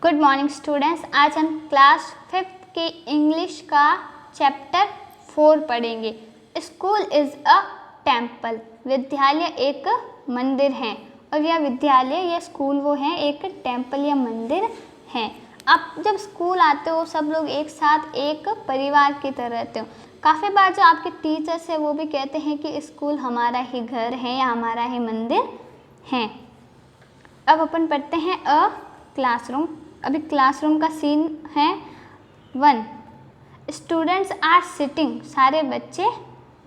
Good morning students. आज हम class 5th के इंग्लिश का चैप्टर 4 पढ़ेंगे। School is a temple. विद्यालय एक मंदिर है और यह विद्यालय या स्कूल वो है एक टेम्पल या मंदिर है। आप जब स्कूल आते हो सब लोग एक साथ एक परिवार की तरह रहते हो। काफ़ी बार जो आपके टीचर्स हैं वो भी कहते हैं कि स्कूल हमारा ही घर है या हमारा ही मंदिर है। अब अपन पढ़ते हैं अ क्लासरूम। अभी क्लासरूम का सीन है 1। Students are sitting. सारे बच्चे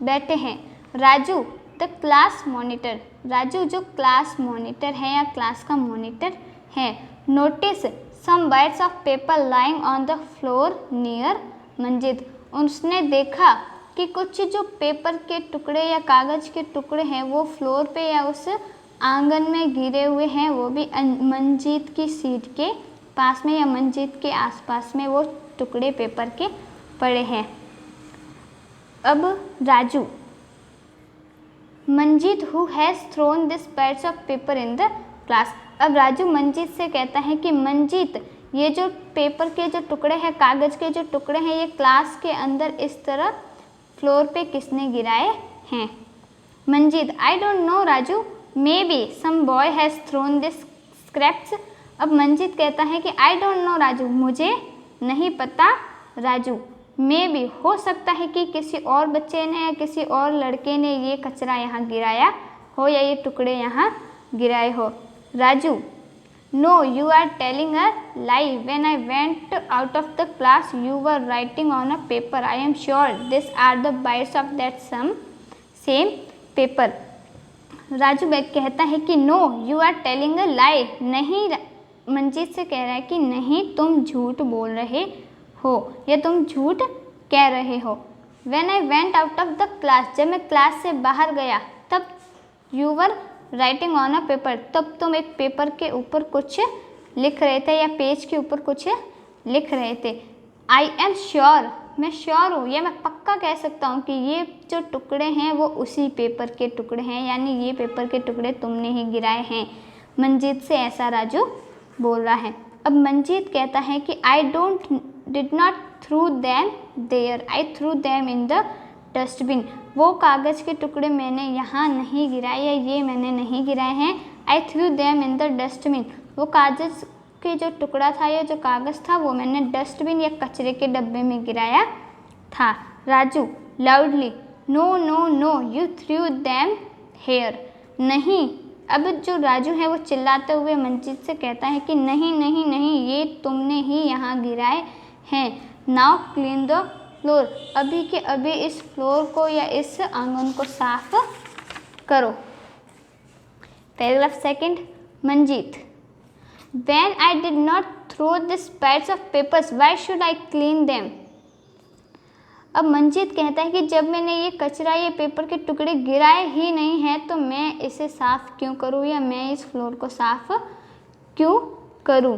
बैठे हैं। Raju the class monitor. Raju जो क्लास मॉनिटर है या क्लास का मॉनिटर है। Notice some bites of paper lying on the floor near Manjit. उसने देखा कि कुछ जो पेपर के टुकड़े या कागज़ के टुकड़े हैं वो फ्लोर पे या उस आंगन में गिरे हुए हैं, वो भी मंजीत की सीट के पास में या मंजीत के आसपास में वो टुकड़े पेपर के पड़े हैं। अब Raju Manjeet who has thrown this pads of paper in the class. अब राजू मंजीत से कहता है कि मंजीत ये जो पेपर के जो टुकड़े हैं, कागज़ के जो टुकड़े हैं, ये क्लास के अंदर इस तरह फ्लोर पे किसने गिराए हैं। Manjit I don't know Raju, maybe some boy has thrown this scraps. अब मंजीत कहता है कि आई डोंट नो राजू, मुझे नहीं पता राजू, मे बी हो सकता है कि किसी और बच्चे ने या किसी और लड़के ने ये कचरा यहाँ गिराया हो या ये टुकड़े यहाँ गिराए हो। Raju no you are telling a lie, when I went out of the class you were writing on a paper, I am sure this are the bites of that same paper. Raju बैग कहता है कि no you are telling a lie, नहीं, मंजीत से कह रहा है कि नहीं तुम झूठ बोल रहे हो या तुम झूठ कह रहे हो। When I went out of the class, जब मैं क्लास से बाहर गया तब you were writing on a paper, तब तुम एक पेपर के ऊपर कुछ लिख रहे थे या पेज के ऊपर कुछ लिख रहे थे। आई एम श्योर, मैं श्योर हूँ या मैं पक्का कह सकता हूँ कि ये जो टुकड़े हैं वो उसी पेपर के टुकड़े हैं, यानी ये पेपर के टुकड़े तुमने ही गिराए हैं। मंजीत से ऐसा राजू बोल रहा है। अब मंजीत कहता है कि I did not threw them there, I threw them in the dustbin. वो कागज़ के टुकड़े मैंने यहाँ नहीं गिराए या ये मैंने नहीं गिराए हैं। I threw them in the dustbin, वो कागज़ के जो टुकड़ा था या जो कागज़ था वो मैंने डस्टबिन या कचरे के डब्बे में गिराया था। Raju loudly no no no you threw them here, नहीं। अब जो राजू है वो चिल्लाते हुए मंजीत से कहता है कि नहीं नहीं नहीं, ये तुमने ही यहाँ गिराए हैं। नाउ क्लीन द फ्लोर, अभी के अभी इस फ्लोर को या इस आंगन को साफ करो। Paragraph 2 Manjit when I did not throw this pads of papers why should I clean them. अब मंजीत कहता है कि जब मैंने ये कचरा ये पेपर के टुकड़े गिराए ही नहीं हैं तो मैं इसे साफ़ क्यों करूँ या मैं इस फ्लोर को साफ़ क्यों करूँ।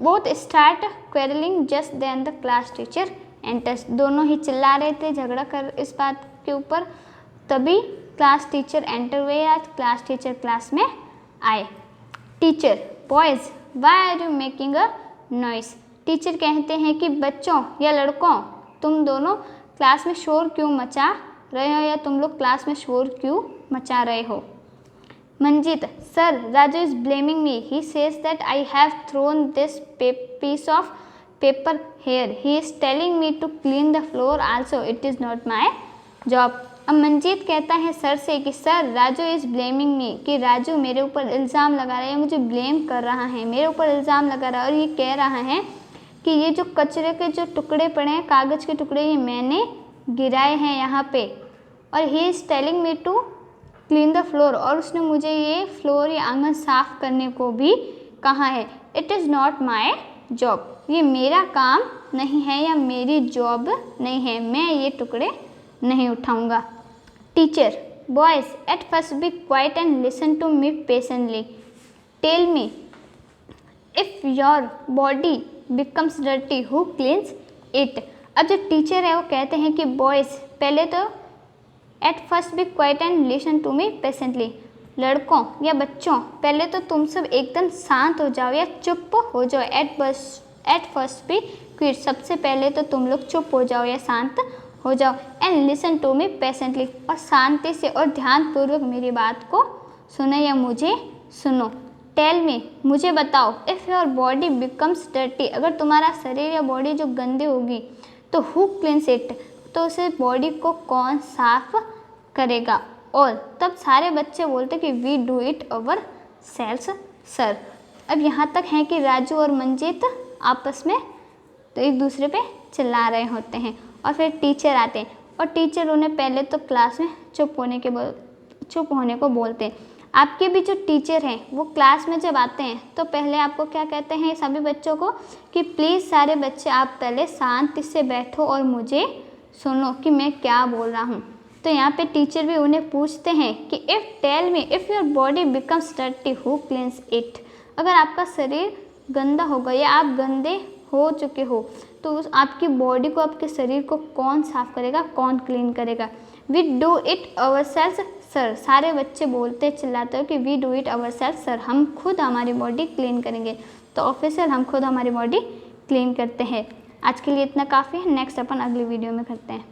Both start quarrelling just then the class teacher enters. दोनों ही चिल्ला रहे थे, झगड़ा कर इस बात के ऊपर, तभी क्लास टीचर एंटर हुए या क्लास टीचर क्लास में आए। Teacher boys why are you making a noise. Teacher कहते हैं कि बच्चों या लड़कों तुम दोनों क्लास में शोर क्यों मचा रहे हो या तुम लोग क्लास में शोर क्यों मचा रहे हो। Manjit sir Raju is blaming me, he says that I have thrown this piece of paper here, he is telling me to clean the floor also, it is not my job. अब मंजीत कहता है सर से कि sir Raju is blaming me, कि राजू मेरे ऊपर इल्ज़ाम लगा रहा है, मुझे ब्लेम कर रहा है, मेरे ऊपर इल्ज़ाम लगा रहा है और ये कह रहा है कि ये जो कचरे के जो टुकड़े पड़े हैं, कागज़ के टुकड़े, ये मैंने गिराए हैं यहाँ पे, और he is telling me to clean the floor, और उसने मुझे ये फ्लोर या आंगन साफ़ करने को भी कहा है। It is not my job, ये मेरा काम नहीं है या मेरी जॉब नहीं है, मैं ये टुकड़े नहीं उठाऊँगा। Teacher boys at first be quiet and listen to me patiently, tell me if your body becomes dirty who cleans it. अब जो टीचर है वो कहते हैं कि बॉयज़ पहले तो at first be quiet and listen to me patiently, लड़कों या बच्चों, पहले तो तुम सब एकदम शांत हो जाओ या चुप हो जाओ। एट फर्स्ट बी क्विट, सबसे पहले तो तुम लोग चुप हो जाओ या शांत हो जाओ। And listen to me patiently, और शांति से और ध्यानपूर्वक मेरी बात को सुनो या मुझे सुनो। टेल मी, मुझे बताओ, if your body becomes dirty, अगर तुम्हारा शरीर या बॉडी जो गंदी होगी तो हु क्लीन्स इट, तो उसे बॉडी को कौन साफ करेगा। और तब सारे बच्चे बोलते कि we do it ourselves sir. अब यहाँ तक है कि राजू और मंजीत आपस में तो एक दूसरे पे चिल्ला रहे होते हैं और फिर टीचर आते हैं और टीचर उन्हें पहले तो क्लास में चुप होने को बोलते हैं। आपके भी जो टीचर हैं वो क्लास में जब आते हैं तो पहले आपको क्या कहते हैं सभी बच्चों को कि प्लीज़ सारे बच्चे आप पहले शांति से बैठो और मुझे सुनो कि मैं क्या बोल रहा हूँ। तो यहाँ पे टीचर भी उन्हें पूछते हैं कि tell me if your body becomes dirty who cleans it, अगर आपका शरीर गंदा होगा या आप गंदे हो चुके हो तो उस आपकी बॉडी को, आपके शरीर को कौन साफ करेगा, कौन क्लीन करेगा। We do it ourselves sir, सारे बच्चे बोलते चिल्लाते हो कि we do it ourselves sir, हम खुद हमारी बॉडी क्लीन करेंगे। तो ऑफिसर हम खुद हमारी बॉडी क्लीन करते हैं। आज के लिए इतना काफ़ी है, नेक्स्ट अपन अगली वीडियो में करते हैं।